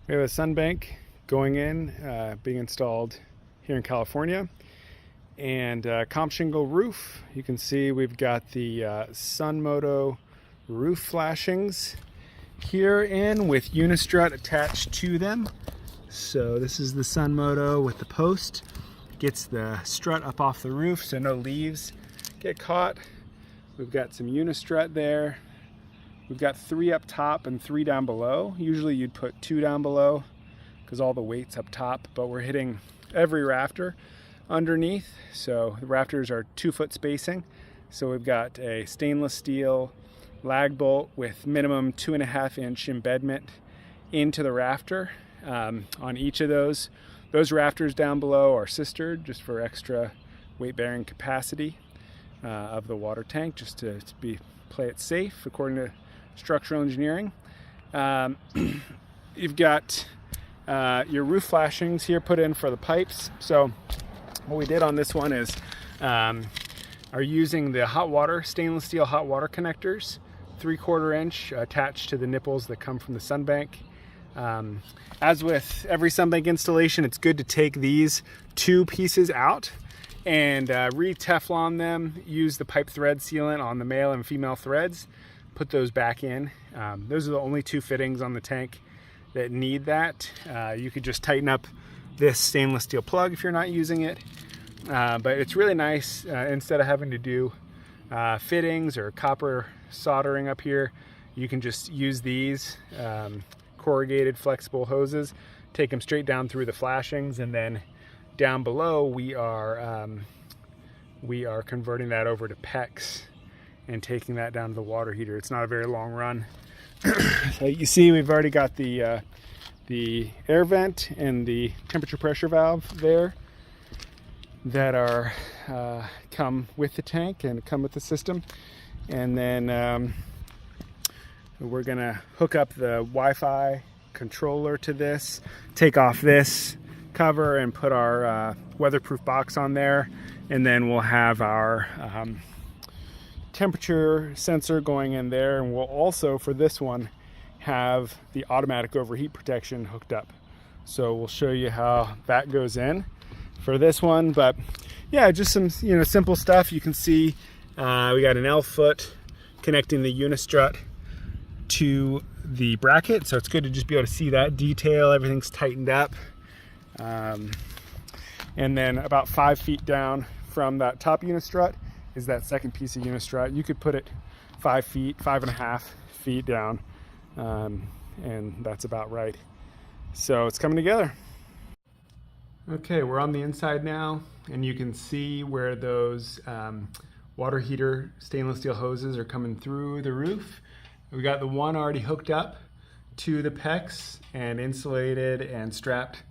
We have a Sunbank going in, being installed here in California, and comp shingle roof. You can see we've got the Sunmoto roof flashings here in with Unistrut attached to them. So this is the Sunmoto with the post. Gets the strut up off the roof so no leaves get caught. We've got some Unistrut there. We've got 3 up top and 3 down below. Usually you'd put 2 down below because all the weight's up top, but we're hitting every rafter underneath. So the rafters are 2-foot spacing. So we've got a stainless steel lag bolt with minimum 2.5-inch embedment into the rafter on each of those. Those rafters down below are sistered just for extra weight-bearing capacity of the water tank, just to play it safe according to structural engineering. You've got your roof flashings here put in for the pipes. So what we did on this one is are using the hot water, stainless steel hot water connectors, 3/4 inch attached to the nipples that come from the Sunbank. As with every Sunbank installation, it's good to take these 2 pieces out and re-Teflon them. Use the pipe thread sealant on the male and female threads. Put those back in. Those are the only 2 fittings on the tank that need that. You could just tighten up this stainless steel plug if you're not using it. But it's really nice, instead of having to do fittings or copper soldering up here, you can just use these corrugated flexible hoses, take them straight down through the flashings, and then down below we are converting that over to PEX and taking that down to the water heater. It's not a very long run. So you see we've already got the air vent and the temperature pressure valve there that are come with the tank and come with the system. And then we're gonna hook up the Wi-Fi controller to this, take off this cover and put our weatherproof box on there, and then we'll have our temperature sensor going in there, and we'll also, for this one, have the automatic overheat protection hooked up. So we'll show you how that goes in for this one. But yeah, just some simple stuff. You can see we got an L foot connecting the Unistrut to the bracket, so it's good to just be able to see that detail. Everything's tightened up. And then about 5 feet down from that top Unistrut is that second piece of Unistrut. You could put it 5 feet, 5.5 feet down, and that's about right. So it's coming together. Okay, we're on the inside now, and you can see where those water heater stainless steel hoses are coming through the roof. We got the one already hooked up to the PEX and insulated and strapped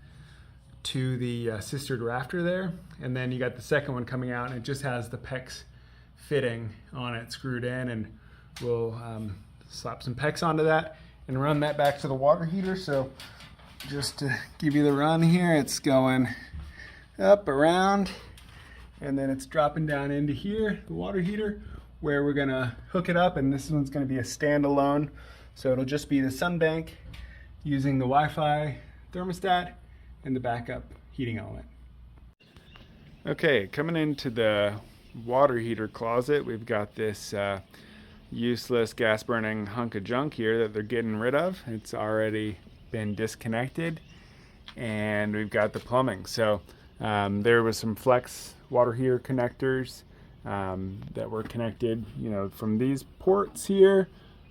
to the sistered rafter there, and then you got the second one coming out, and it just has the PEX fitting on it screwed in, and we'll slap some PEX onto that and run that back to the water heater. So just to give you the run here, it's going up, around, and then it's dropping down into here, the water heater, where we're gonna hook it up. And this one's gonna be a standalone, so it'll just be the Sunbank using the Wi-Fi thermostat and the backup heating element. Okay, coming into the water heater closet, we've got this useless gas burning hunk of junk here that they're getting rid of. It's already been disconnected, and we've got the plumbing. So there was some flex water heater connectors that were connected, from these ports here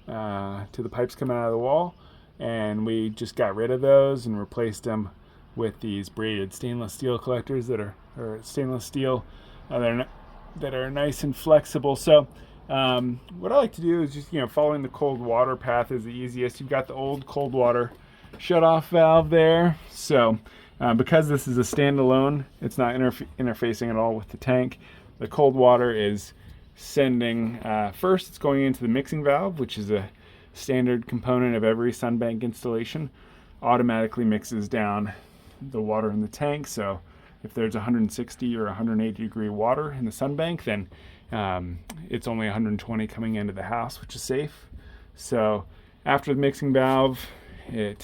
to the pipes coming out of the wall, and we just got rid of those and replaced them with these braided stainless steel collectors that are stainless steel that are nice and flexible. So what I like to do is just following the cold water path is the easiest. You've got the old cold water shut off valve there. So because this is a standalone, it's not interfacing at all with the tank. The cold water is sending first, it's going into the mixing valve, which is a standard component of every Sunbank installation. Automatically mixes down the water in the tank. So if there's 160 or 180 degree water in the Sunbank, then it's only 120 coming into the house, which is safe. So after the mixing valve, the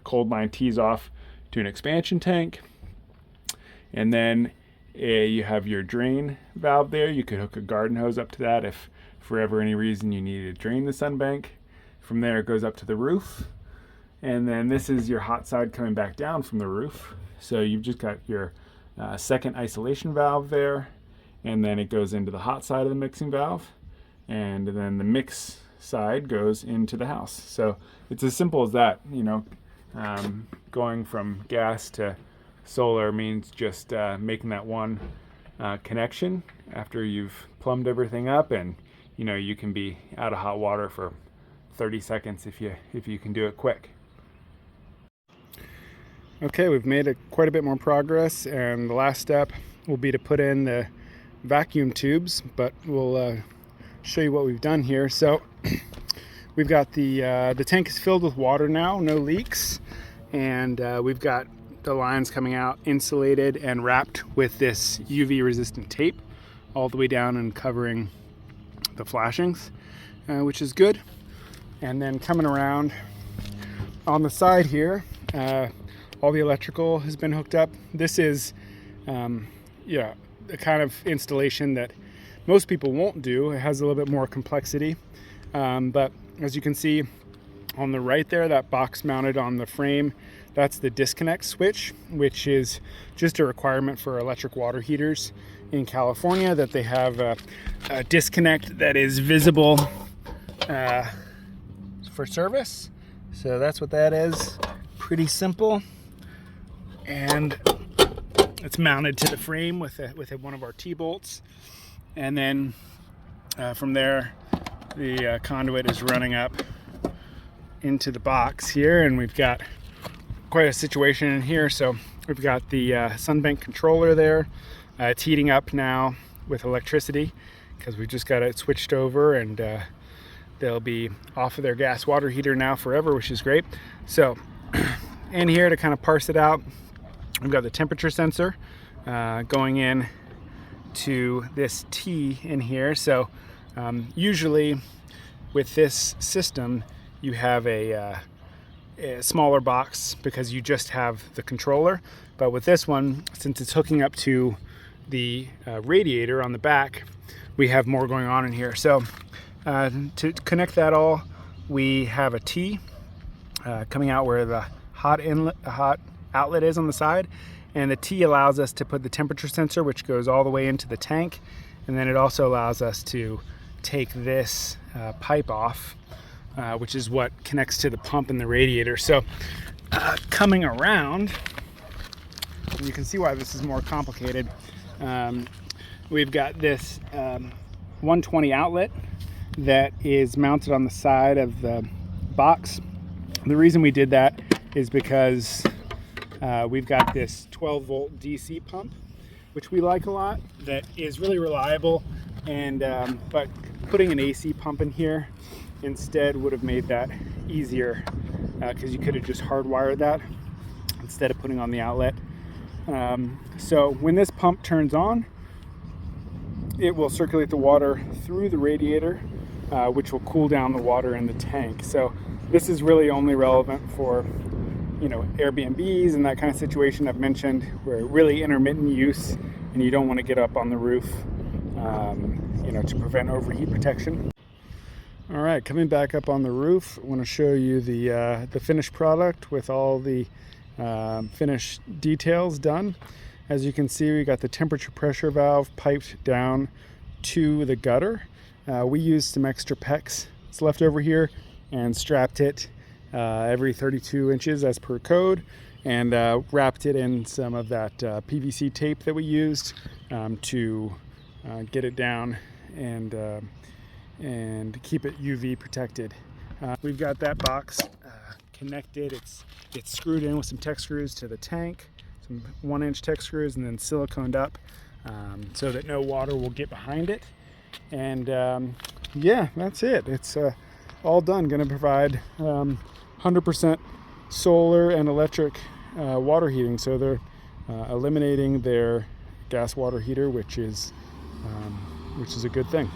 cold line tees off to an expansion tank. And then you have your drain valve there. You could hook a garden hose up to that if for ever any reason you needed to drain the Sunbank. From there it goes up to the roof. And then this is your hot side coming back down from the roof. So you've just got your second isolation valve there, and then it goes into the hot side of the mixing valve, and then the mix side goes into the house. So it's as simple as that. You know, going from gas to solar means just making that one connection after you've plumbed everything up, and you know, you can be out of hot water for 30 seconds if you can do it quick. Okay, we've made quite a bit more progress, and the last step will be to put in the vacuum tubes, but we'll show you what we've done here. So we've got the tank is filled with water now, no leaks, and we've got the lines coming out insulated and wrapped with this UV resistant tape all the way down and covering the flashings, which is good. And then coming around on the side here, all the electrical has been hooked up. This is the kind of installation that most people won't do. It has a little bit more complexity, but as you can see on the right there, that box mounted on the frame, that's the disconnect switch, which is just a requirement for electric water heaters in California, that they have a disconnect that is visible for service. So that's what that is. Pretty simple. And it's mounted to the frame with one of our T-bolts, and then from there the conduit is running up into the box here, and we've got quite a situation in here. So we've got the Sunbank controller there. It's heating up now with electricity because we just got it switched over, and they'll be off of their gas water heater now forever, which is great. So in here to kind of parse it out, we've got the temperature sensor going in to this T in here. So usually with this system, you have a smaller box because you just have the controller. But with this one, since it's hooking up to the radiator on the back, we have more going on in here. So to connect that all, we have a T coming out where the hot outlet is on the side, and the T allows us to put the temperature sensor, which goes all the way into the tank, and then it also allows us to take this pipe off, which is what connects to the pump and the radiator. So coming around, and you can see why this is more complicated, we've got this 120 outlet that is mounted on the side of the box. The reason we did that is because we've got this 12 volt DC pump, which we like a lot, that is really reliable, and but putting an AC pump in here instead would have made that easier, because you could have just hardwired that instead of putting on the outlet. So when this pump turns on, it will circulate the water through the radiator, which will cool down the water in the tank. So this is really only relevant for, you know, Airbnbs and that kind of situation I've mentioned, where really intermittent use and you don't want to get up on the roof, to prevent overheat protection. All right, coming back up on the roof, I want to show you the finished product with all the finished details done. As you can see, we got the temperature pressure valve piped down to the gutter. We used some extra PEX that's left over here and strapped it every 32 inches as per code, and wrapped it in some of that PVC tape that we used to get it down and keep it UV protected. We've got that box connected. It's screwed in with some Tech screws to the tank, some 1-inch Tech screws, and then siliconed up so that no water will get behind it. And yeah, that's it. It's all done. Going to provide 100% solar and electric water heating. So they're eliminating their gas water heater, which is a good thing.